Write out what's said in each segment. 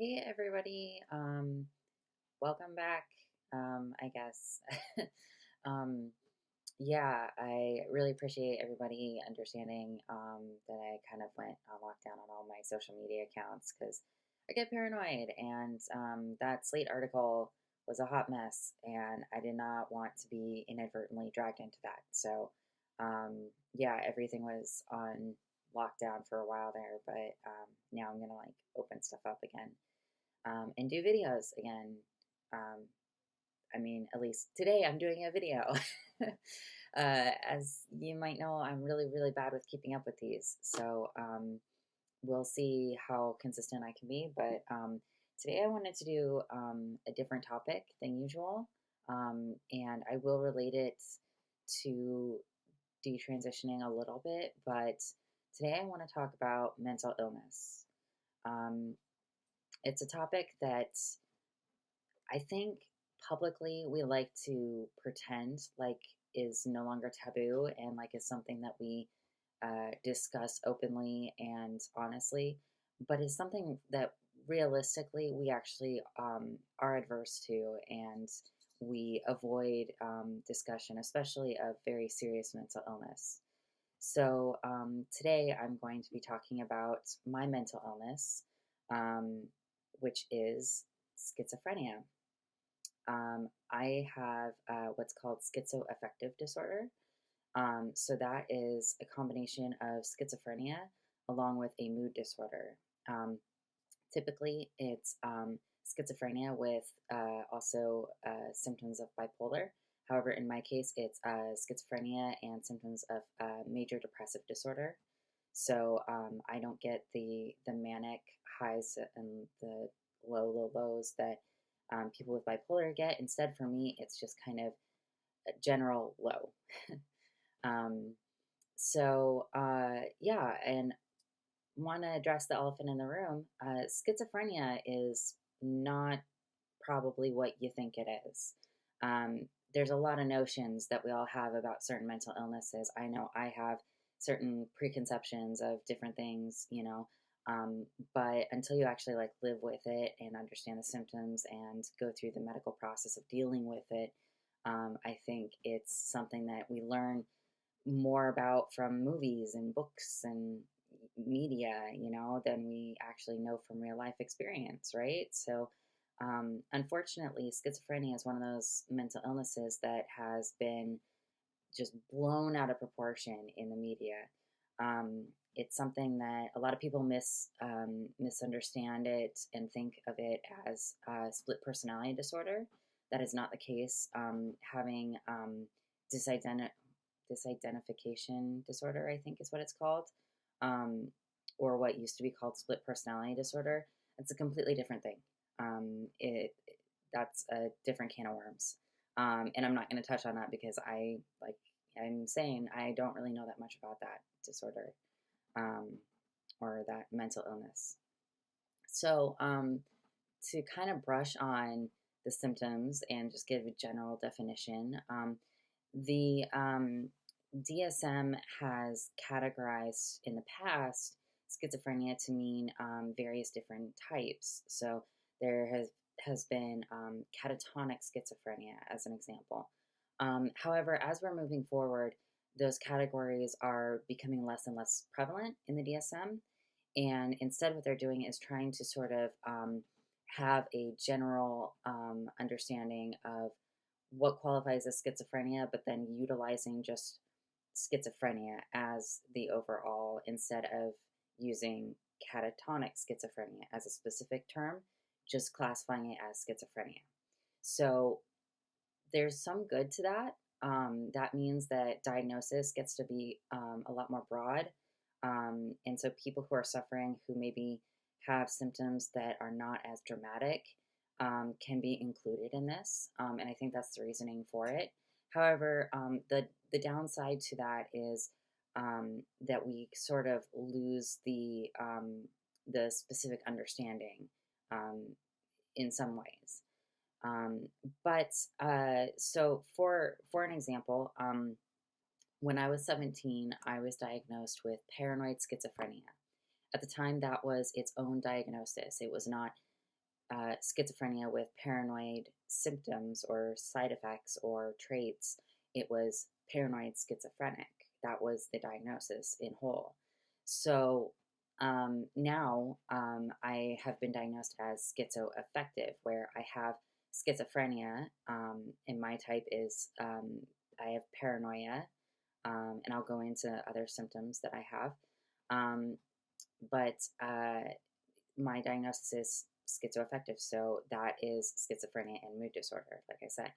Hey everybody, welcome back, I guess. um, yeah, I really appreciate everybody understanding that I kind of went on lockdown on all my social media accounts because I get paranoid, and that Slate article was a hot mess, and I did not want to be inadvertently dragged into that. So, yeah, everything was on lockdown for a while there, but now I'm gonna like open stuff up again and do videos again. Um, I mean, at least today I'm doing a video. As you might know, I'm really, really bad with keeping up with these. So we'll see how consistent I can be. But today I wanted to do a different topic than usual. And I will relate it to detransitioning a little bit. But today I want to talk about mental illness. Um, it's a topic that I think publicly we like to pretend like is no longer taboo and like is something that we discuss openly and honestly, but is something that realistically we actually are adverse to, and we avoid discussion, especially of very serious mental illness. So today I'm going to be talking about my mental illness, um, which is schizophrenia. I have what's called schizoaffective disorder. So that is a combination of schizophrenia along with a mood disorder. Um, Typically, it's schizophrenia with also symptoms of bipolar. However, in my case, it's schizophrenia and symptoms of major depressive disorder. So I don't get the manic highs and the low lows that people with bipolar get. Instead, for me, it's just kind of a general low. um, yeah, and want to address the elephant in the room. Schizophrenia is not probably what you think it is. There's a lot of notions that we all have about certain mental illnesses. I know I have certain preconceptions of different things, um, but until you actually like live with it and understand the symptoms and go through the medical process of dealing with it, I think it's something that we learn more about from movies and books and media, than we actually know from real life experience, right? So, unfortunately, schizophrenia is one of those mental illnesses that has been just blown out of proportion in the media. It's something that a lot of people misunderstand it and think of it as split personality disorder. That is not the case. Having disidenti- disidentification disorder, I think is what it's called, um, or what used to be called split personality disorder. It's a completely different thing. It That's a different can of worms, and I'm not going to touch on that because I'm saying I don't really know that much about that disorder, um, or that mental illness. So to kind of brush on the symptoms and just give a general definition, the DSM has categorized in the past schizophrenia to mean various different types. So there has been catatonic schizophrenia as an example. However, as we're moving forward, those categories are becoming less and less prevalent in the DSM. And instead, what they're doing is trying to sort of have a general understanding of what qualifies as schizophrenia, but then utilizing just schizophrenia as the overall instead of using catatonic schizophrenia as a specific term, just classifying it as schizophrenia. So there's some good to that. That means that diagnosis gets to be a lot more broad. And so people who are suffering, who maybe have symptoms that are not as dramatic, can be included in this. And I think that's the reasoning for it. However, the downside to that is that we sort of lose the specific understanding um, in some ways. Um, so for an example, when I was 17, I was diagnosed with paranoid schizophrenia. At the time, that was its own diagnosis. It was not schizophrenia with paranoid symptoms or side effects or traits. It was paranoid schizophrenic. That was the diagnosis in whole. So now I have been diagnosed as schizoaffective, where I have schizophrenia, and my type is I have paranoia, and I'll go into other symptoms that I have. Um, but my diagnosis is schizoaffective, so that is schizophrenia and mood disorder, like I said.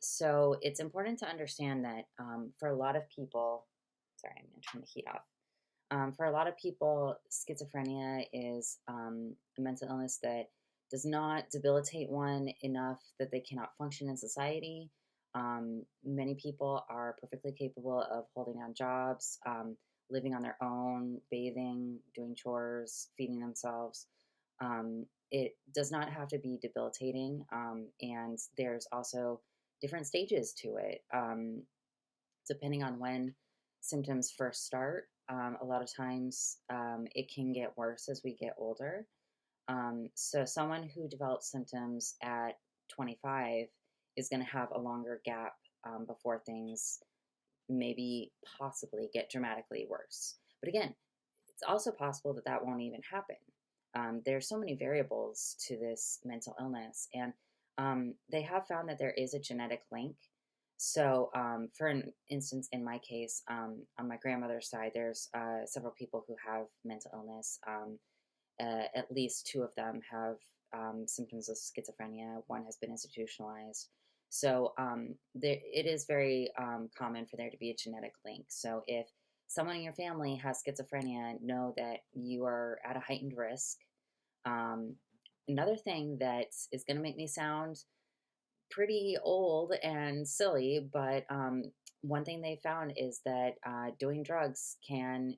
So it's important to understand that for a lot of people, sorry, I'm going to turn the heat off. For a lot of people, schizophrenia is a mental illness that does not debilitate one enough that they cannot function in society. Many people are perfectly capable of holding down jobs, living on their own, bathing, doing chores, feeding themselves. It does not have to be debilitating, and there's also different stages to it, depending on when symptoms first start. A lot of times it can get worse as we get older. So someone who develops symptoms at 25 is going to have a longer gap before things maybe possibly get dramatically worse. But again, it's also possible that that won't even happen. There's so many variables to this mental illness, and they have found that there is a genetic link. So, for an instance, in my case, on my grandmother's side, there's several people who have mental illness. At least two of them have symptoms of schizophrenia. One has been institutionalized. So it is very common for there to be a genetic link. So if someone in your family has schizophrenia, know that you are at a heightened risk. Another thing that is going to make me sound pretty old and silly, but one thing they found is that doing drugs can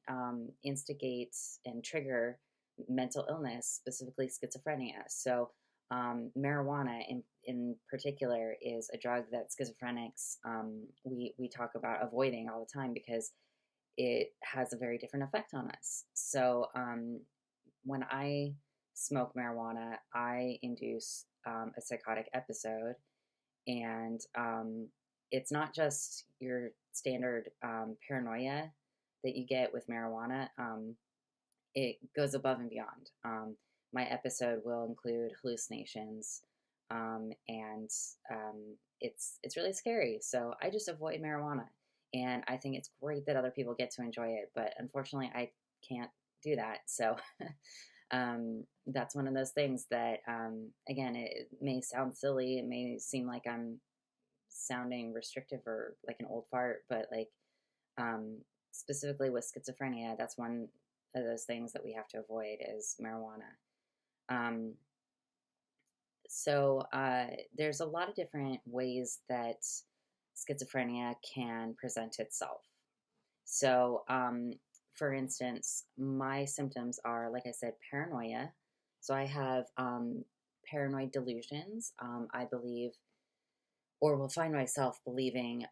instigate and trigger mental illness, specifically schizophrenia. So, marijuana in particular is a drug that schizophrenics we talk about avoiding all the time because it has a very different effect on us. So, when I smoke marijuana, I induce a psychotic episode, and it's not just your standard paranoia that you get with marijuana. It goes above and beyond. My episode will include hallucinations, and it's really scary. So I just avoid marijuana, and I think it's great that other people get to enjoy it. But unfortunately, I can't do that. So that's one of those things that, again, it may sound silly. It may seem like I'm sounding restrictive or like an old fart, but like specifically with schizophrenia, that's one of those things that we have to avoid is marijuana. So there's a lot of different ways that schizophrenia can present itself. So, for instance, my symptoms are, like I said, paranoia. So I have paranoid delusions. I believe, or will find myself believing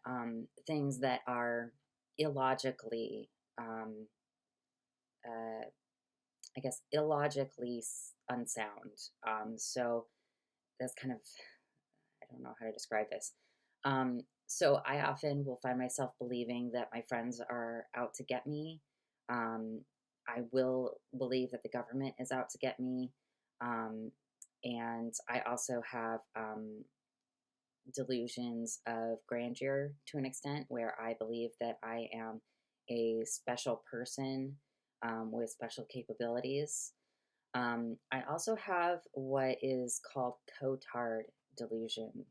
things that are illogically, I guess, illogically unsound. So that's kind of, I don't know how to describe this. So I often will find myself believing that my friends are out to get me. I will believe that the government is out to get me. And I also have delusions of grandeur to an extent where I believe that I am a special person with special capabilities. I also have what is called Cotard delusion.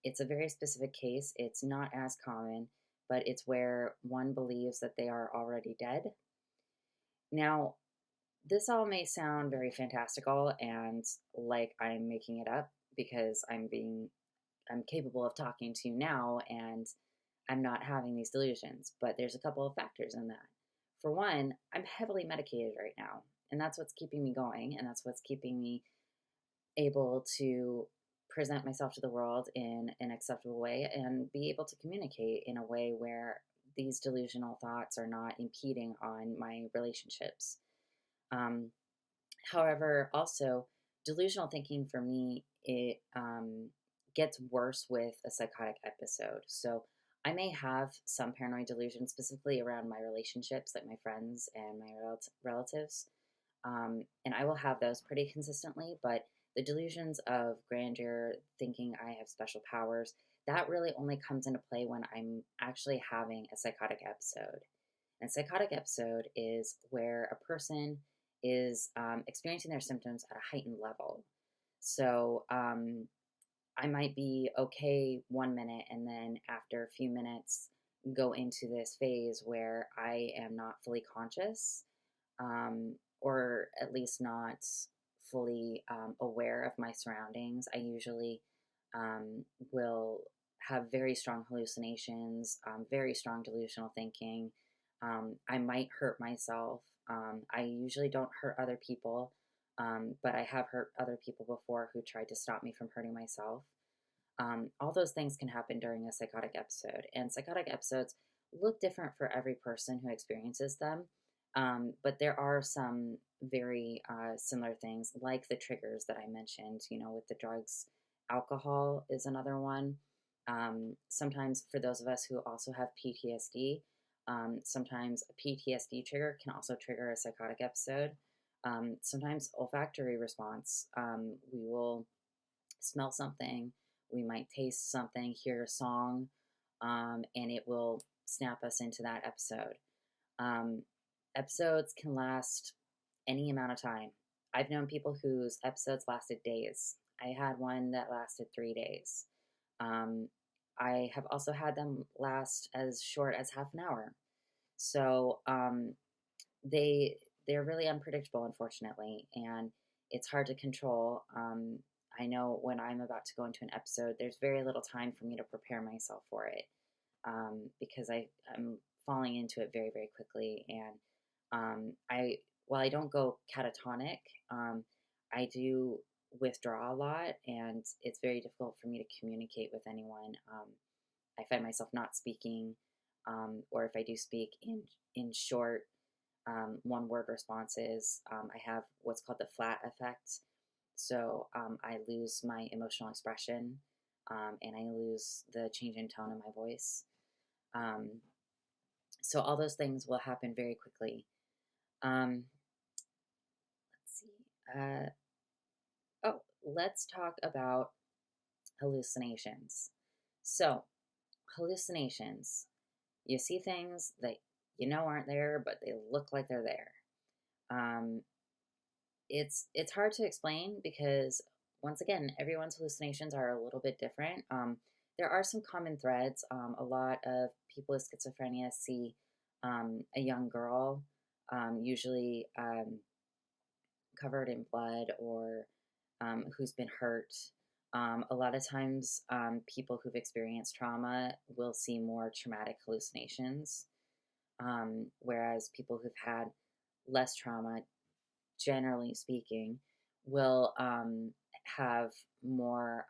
It's a very specific case. It's not as common, but it's where one believes that they are already dead. Now, this all may sound very fantastical and like I'm making it up because I'm capable of talking to you now and I'm not having these delusions, but there's a couple of factors in that. For one, I'm heavily medicated right now, and that's what's keeping me going, and that's what's keeping me able to present myself to the world in an acceptable way and be able to communicate in a way where these delusional thoughts are not impeding on my relationships. However, also, delusional thinking for me, it gets worse with a psychotic episode. So I may have some paranoid delusions, specifically around my relationships, like my friends and my relatives. And I will have those pretty consistently, but the delusions of grandeur, thinking I have special powers, that really only comes into play when I'm actually having a psychotic episode. And a psychotic episode is where a person is experiencing their symptoms at a heightened level. So I might be okay 1 minute, and then after a few minutes, go into this phase where I am not fully conscious, or at least not fully aware of my surroundings. I usually um, will have very strong hallucinations, very strong delusional thinking. I might hurt myself. I usually don't hurt other people, but I have hurt other people before who tried to stop me from hurting myself. All those things can happen during a psychotic episode, and psychotic episodes look different for every person who experiences them. But there are some very similar things, like the triggers that I mentioned, with the drugs. Alcohol is another one. Sometimes, for those of us who also have PTSD, sometimes a PTSD trigger can also trigger a psychotic episode. Sometimes olfactory response. We will smell something, we might taste something, hear a song, and it will snap us into that episode. Um, Episodes can last any amount of time. I've known people whose episodes lasted days. I had one that lasted 3 days. Um, I have also had them last as short as half an hour. So they they're really unpredictable, unfortunately, and it's hard to control. I know when I'm about to go into an episode, there's very little time for me to prepare myself for it, because I'm falling into it very, very quickly. And I while I don't go catatonic, I do withdraw a lot, and it's very difficult for me to communicate with anyone. I find myself not speaking, or if I do speak, in short, one word responses. I have what's called the flat effect. So I lose my emotional expression, and I lose the change in tone of my voice. Um, so all those things will happen very quickly. Um, let's see. Let's talk about hallucinations. So, hallucinations. You see things that aren't there, but they look like they're there. Um, it's hard to explain because, once again, everyone's hallucinations are a little bit different. There are some common threads. A lot of people with schizophrenia see a young girl, usually covered in blood, or who's been hurt. A lot of times, people who've experienced trauma will see more traumatic hallucinations, whereas people who've had less trauma, generally speaking, will have more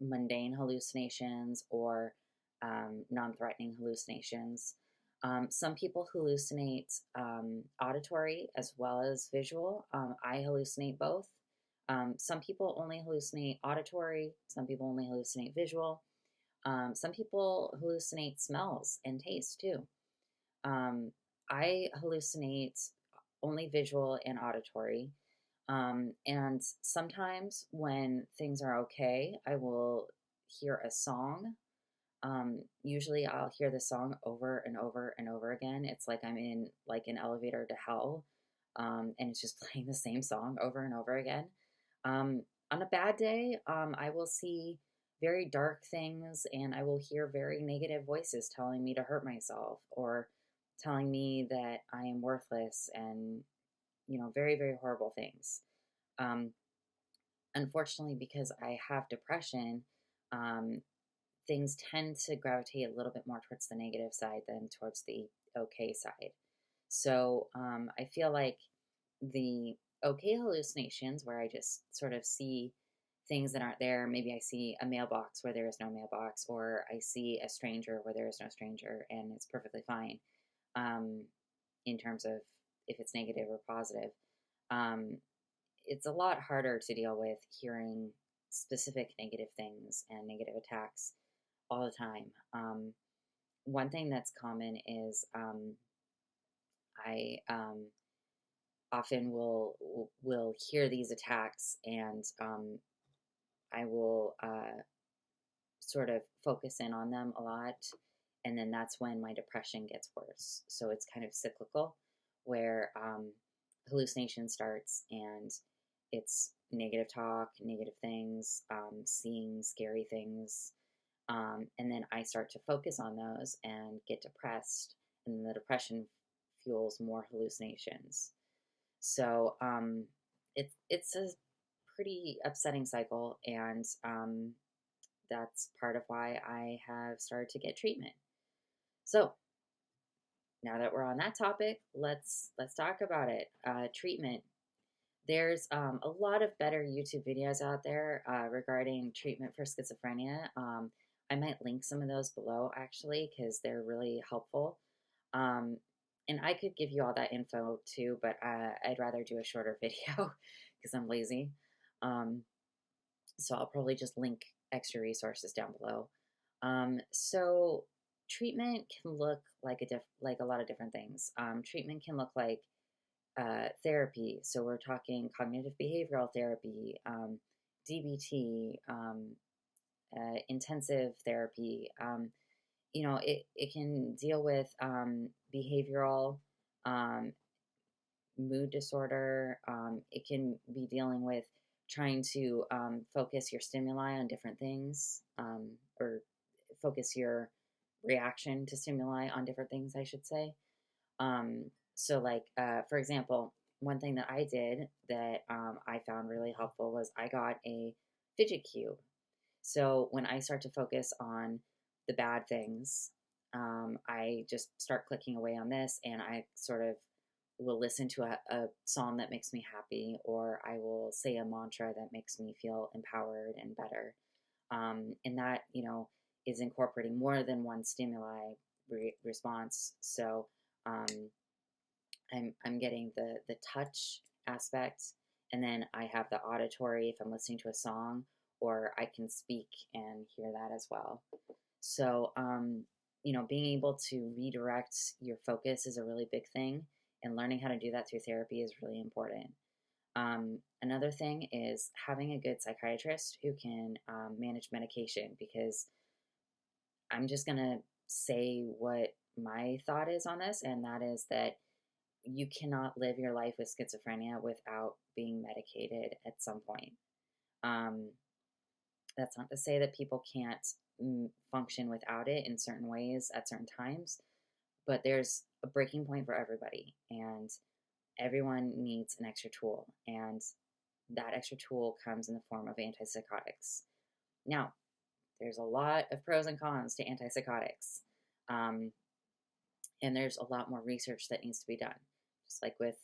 mundane hallucinations, or non threatening hallucinations. Some people hallucinate auditory as well as visual. I hallucinate both. Some people only hallucinate auditory, some people only hallucinate visual. Some people hallucinate smells and taste too. Um, I hallucinate only visual and auditory. And sometimes when things are okay, I will hear a song. Usually I'll hear the song over and over and over again. It's like I'm in like an elevator to hell. And it's just playing the same song over and over again. Um, on a bad day, I will see very dark things, and I will hear very negative voices telling me to hurt myself, or telling me that I am worthless, and very, very horrible things. Um, Unfortunately, because I have depression, um, things tend to gravitate a little bit more towards the negative side than towards the okay side. So I feel like the okay hallucinations, where I just sort of see things that aren't there. Maybe I see a mailbox where there is no mailbox, or I see a stranger where there is no stranger, and it's perfectly fine, in terms of if it's negative or positive. Um, it's a lot harder to deal with hearing specific negative things and negative attacks all the time. One thing that's common is I often will hear these attacks, and I will sort of focus in on them a lot, and then that's when my depression gets worse. So it's kind of cyclical, where hallucination starts, and it's negative talk, negative things, seeing scary things, and then I start to focus on those and get depressed, and then the depression fuels more hallucinations. So it's a pretty upsetting cycle, and that's part of why I have started to get treatment. So now that we're on that topic, let's talk about it. Treatment. There's a lot of better YouTube videos out there regarding treatment for schizophrenia. I might link some of those below actually because they're really helpful. Um, and I could give you all that info too, but I'd rather do a shorter video because I'm lazy. Um, so I'll probably just link extra resources down below. So treatment can look like like a lot of different things. Treatment can look like therapy. So we're talking cognitive behavioral therapy, DBT, intensive therapy. It can deal with behavioral, um, mood disorder. It can be dealing with trying to focus your stimuli on different things, or focus your reaction to stimuli on different things, I should say. So, like, for example, one thing that I did that I found really helpful was I got a fidget cube. So when I start to focus on the bad things, I just start clicking away on this, and I sort of will listen to a song that makes me happy, or I will say a mantra that makes me feel empowered and better. And that, is incorporating more than one stimuli response. So um, I'm getting the touch aspect, and then I have the auditory if I'm listening to a song, or I can speak and hear that as well. So being able to redirect your focus is a really big thing, and learning how to do that through therapy is really important. Another thing is having a good psychiatrist who can manage medication, because I'm just going to say what my thought is on this, and that is that you cannot live your life with schizophrenia without being medicated at some point. That's not to say that people can't function without it in certain ways at certain times, but there's a breaking point for everybody, and everyone needs an extra tool, and that extra tool comes in the form of antipsychotics. Now, there's a lot of pros and cons to antipsychotics, and there's a lot more research that needs to be done, just like with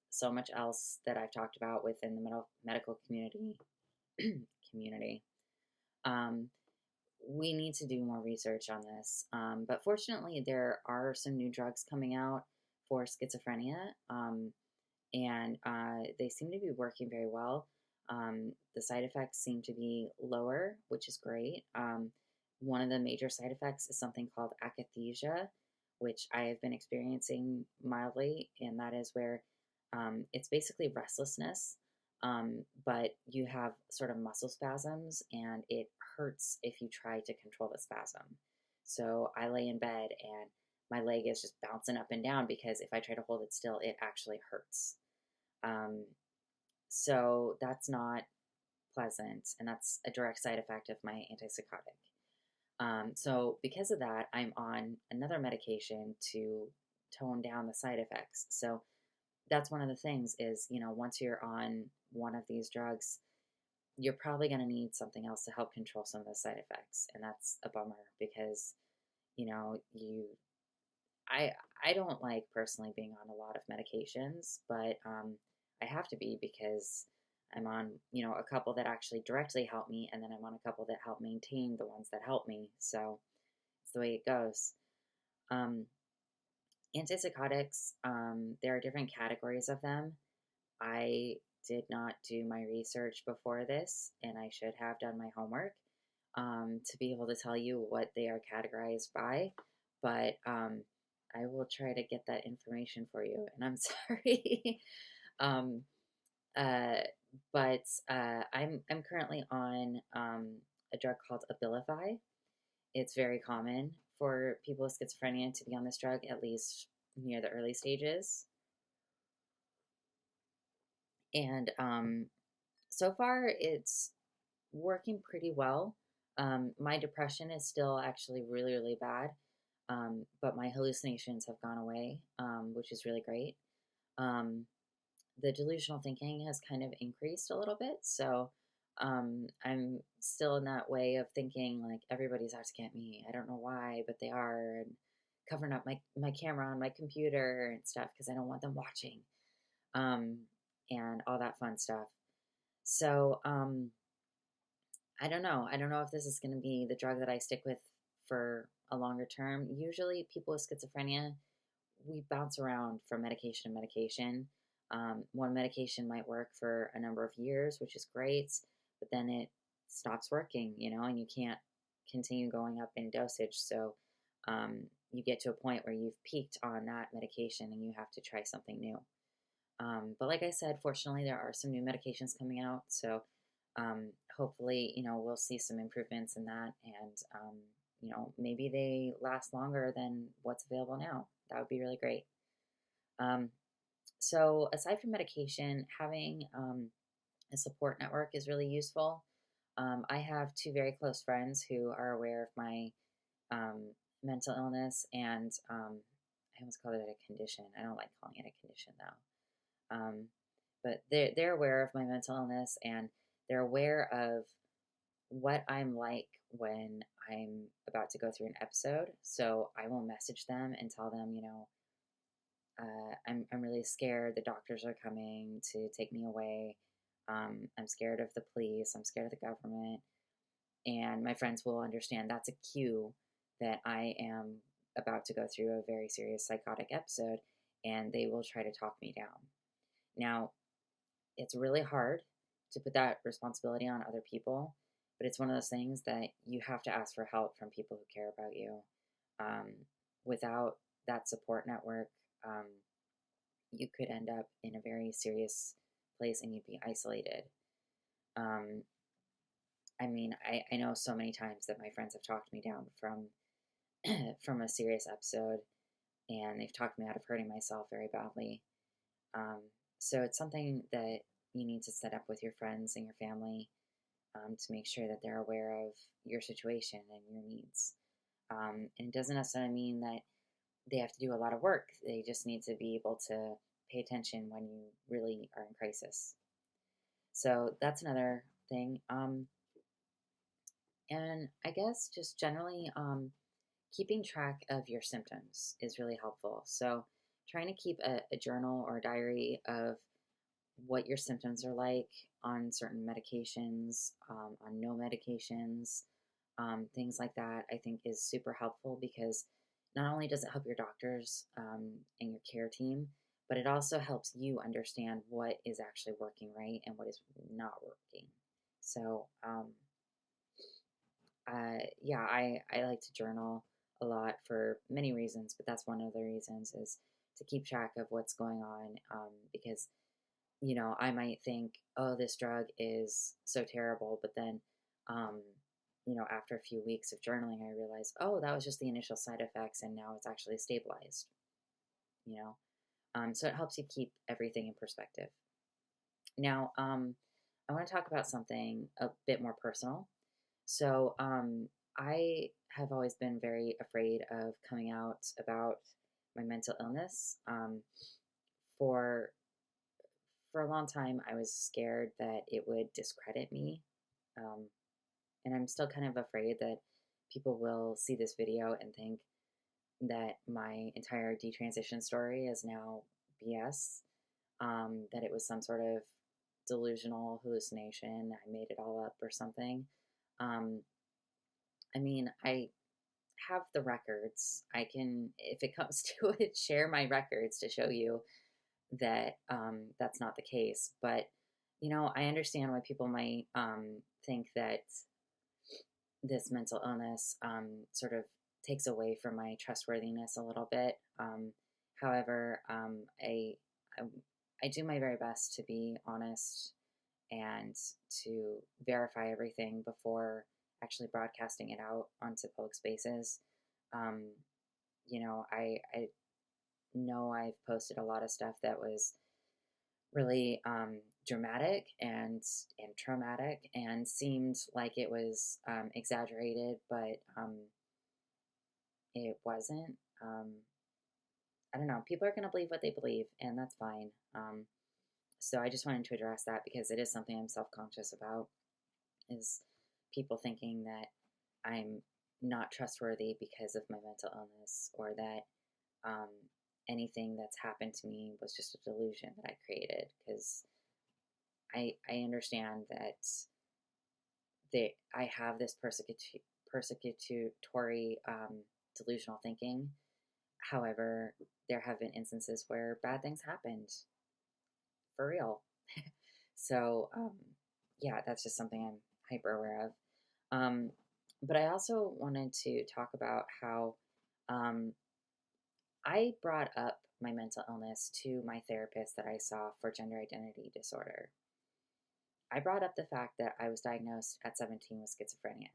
so much else that I've talked about within the medical community. We need to do more research on this. But fortunately, there are some new drugs coming out for schizophrenia, and they seem to be working very well. The side effects seem to be lower, which is great. One of the major side effects is something called akathisia, which I have been experiencing mildly, and that is where it's basically restlessness, but you have sort of muscle spasms, and it hurts if you try to control the spasm. So I lay in bed, and my leg is just bouncing up and down, because if I try to hold it still, it actually hurts. So that's not pleasant, and that's a direct side effect of my antipsychotic. So because of that, I'm on another medication to tone down the side effects. So that's one of the things is, once you're on one of these drugs, you're probably going to need something else to help control some of the side effects. And that's a bummer, because, I don't like personally being on a lot of medications, but I have to be, because I'm on, a couple that actually directly help me, and then I'm on a couple that help maintain the ones that help me. So it's the way it goes. Antipsychotics, there are different categories of them. I did not do my research before this, and I should have done my homework to be able to tell you what they are categorized by. But I will try to get that information for you, and I'm sorry. um, uh, I'm currently on a drug called Abilify. It's very common for people with schizophrenia to be on this drug, at least near the early stages. And so far, it's working pretty well. My depression is still actually really, really bad, but my hallucinations have gone away, which is really great. Um, the delusional thinking has kind of increased a little bit. So I'm still in that way of thinking like everybody's out to get me. I don't know why, but they are, and covering up my camera on my computer and stuff because I don't want them watching, um, and all that fun stuff. So I don't know. I don't know if this is going to be the drug that I stick with for a longer term. Usually, people with schizophrenia, we bounce around from medication to medication. One medication might work for a number of years, which is great, but then it stops working, and you can't continue going up in dosage. So you get to a point where you've peaked on that medication and you have to try something new. But like I said, fortunately, there are some new medications coming out. So hopefully, we'll see some improvements in that. And, maybe they last longer than what's available now. That would be really great. Um, so aside from medication, having a support network is really useful. I have two very close friends who are aware of my mental illness, and I almost called it a condition. I don't like calling it a condition though. But they're aware of my mental illness, and they're aware of what I'm like when I'm about to go through an episode. So I will message them and tell them, I'm really scared. The doctors are coming to take me away. I'm scared of the police. I'm scared of the government. And my friends will understand that's a cue that I am about to go through a very serious psychotic episode, and they will try to talk me down. Now, it's really hard to put that responsibility on other people, but it's one of those things that you have to ask for help from people who care about you. Um, Without that support network, um, you could end up in a very serious place and you'd be isolated. Um, I know so many times that my friends have talked me down from from a serious episode, and they've talked me out of hurting myself very badly. Um, so it's something that you need to set up with your friends and your family, to make sure that they're aware of your situation and your needs. And it doesn't necessarily mean that they have to do a lot of work. They just need to be able to pay attention when you really are in crisis. So that's another thing. And I guess just generally, keeping track of your symptoms is really helpful. So trying to keep a journal or a diary of what your symptoms are like on certain medications, on no medications, things like that, I think is super helpful because not only does it help your doctors and your care team, but it also helps you understand what is actually working right and what is not working. So, yeah, I like to journal a lot for many reasons, but that's one of the reasons is to keep track of what's going on, because I might think, oh, this drug is so terrible, but then, um, after a few weeks of journaling, I realized, oh, that was just the initial side effects, and now it's actually stabilized. You know, so it helps you keep everything in perspective. Now, I want to talk about something a bit more personal. So, I have always been very afraid of coming out about my mental illness. For for a long time, I was scared that it would discredit me. Um, and I'm still kind of afraid that people will see this video and think that my entire detransition story is now BS, that it was some sort of delusional hallucination. I made it all up or something. Um, I mean, have the records. I can, if it comes to it, share my records to show you that that's not the case. But I understand why people might think that this mental illness sort of takes away from my trustworthiness a little bit. However, I I do my very best to be honest and to verify everything before actually broadcasting it out onto public spaces. Um, I know I've posted a lot of stuff that was really dramatic and traumatic and seemed like it was exaggerated, but it wasn't. I don't know. People are going to believe what they believe, and that's fine. So I just wanted to address that because it is something I'm self-conscious about, is people thinking that I'm not trustworthy because of my mental illness, or that um, anything that's happened to me was just a delusion that I created. Because I understand that I have this persecutory delusional thinking. However, there have been instances where bad things happened for real. So, yeah, that's just something I'm hyper aware of. But I also wanted to talk about how um, I brought up my mental illness to my therapist that I saw for gender identity disorder. I brought up the fact that I was diagnosed at 17 with schizophrenia.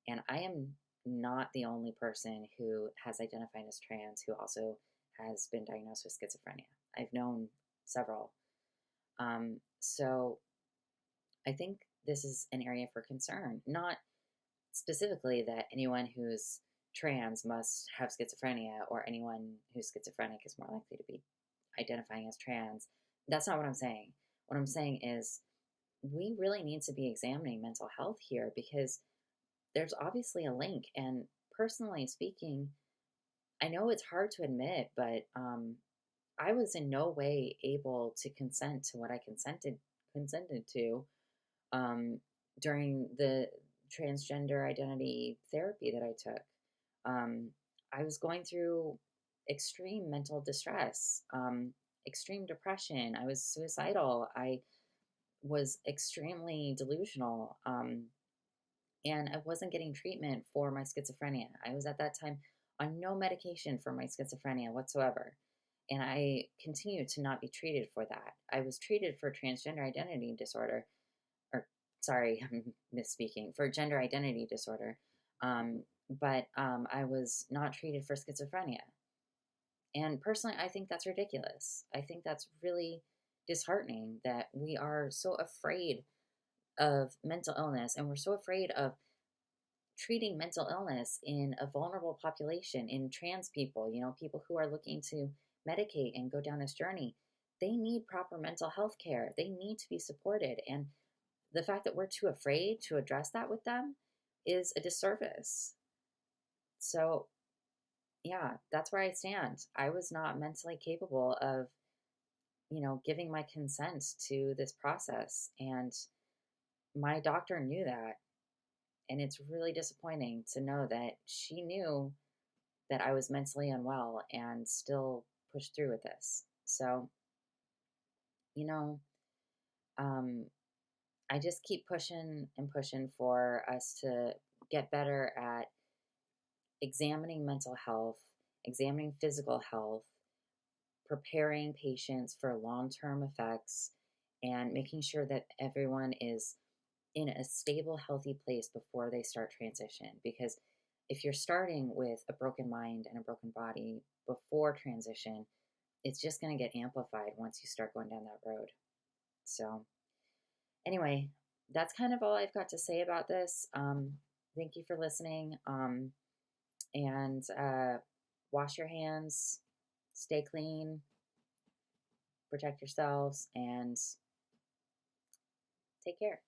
And I am not the only person who has identified as trans who also has been diagnosed with schizophrenia. I've known several. So I think this is an area for concern, not specifically that anyone who's trans must have schizophrenia, or anyone who's schizophrenic is more likely to be identifying as trans. That's not what I'm saying. What I'm saying is we really need to be examining mental health here, because there's obviously a link. And personally speaking, I know it's hard to admit, but I was in no way able to consent to what I consented to um, during the transgender identity therapy that I took. Um, I was going through extreme mental distress, extreme depression. I was suicidal. I was extremely delusional. And I wasn't getting treatment for my schizophrenia. I was at that time on no medication for my schizophrenia whatsoever. And I continued to not be treated for that. I was treated for transgender identity disorder, or sorry, I'm misspeaking, for gender identity disorder. But I was not treated for schizophrenia. And personally, I think that's ridiculous. I think that's really disheartening that we are so afraid of mental illness, and we're so afraid of treating mental illness in a vulnerable population, in trans people, people who are looking to medicate and go down this journey. They need proper mental health care. They need to be supported. And the fact that we're too afraid to address that with them is a disservice. So, yeah, that's where I stand. I was not mentally capable of, giving my consent to this process. And my doctor knew that. And it's really disappointing to know that she knew that I was mentally unwell and still pushed through with this. So, you know, um, I just keep pushing and pushing for us to get better at examining mental health, examining physical health, preparing patients for long term effects, and making sure that everyone is in a stable, healthy place before they start transition. Because if you're starting with a broken mind and a broken body before transition, it's just going to get amplified once you start going down that road. So, anyway, that's kind of all I've got to say about this. Thank you for listening. And wash your hands, stay clean, protect yourselves, and take care.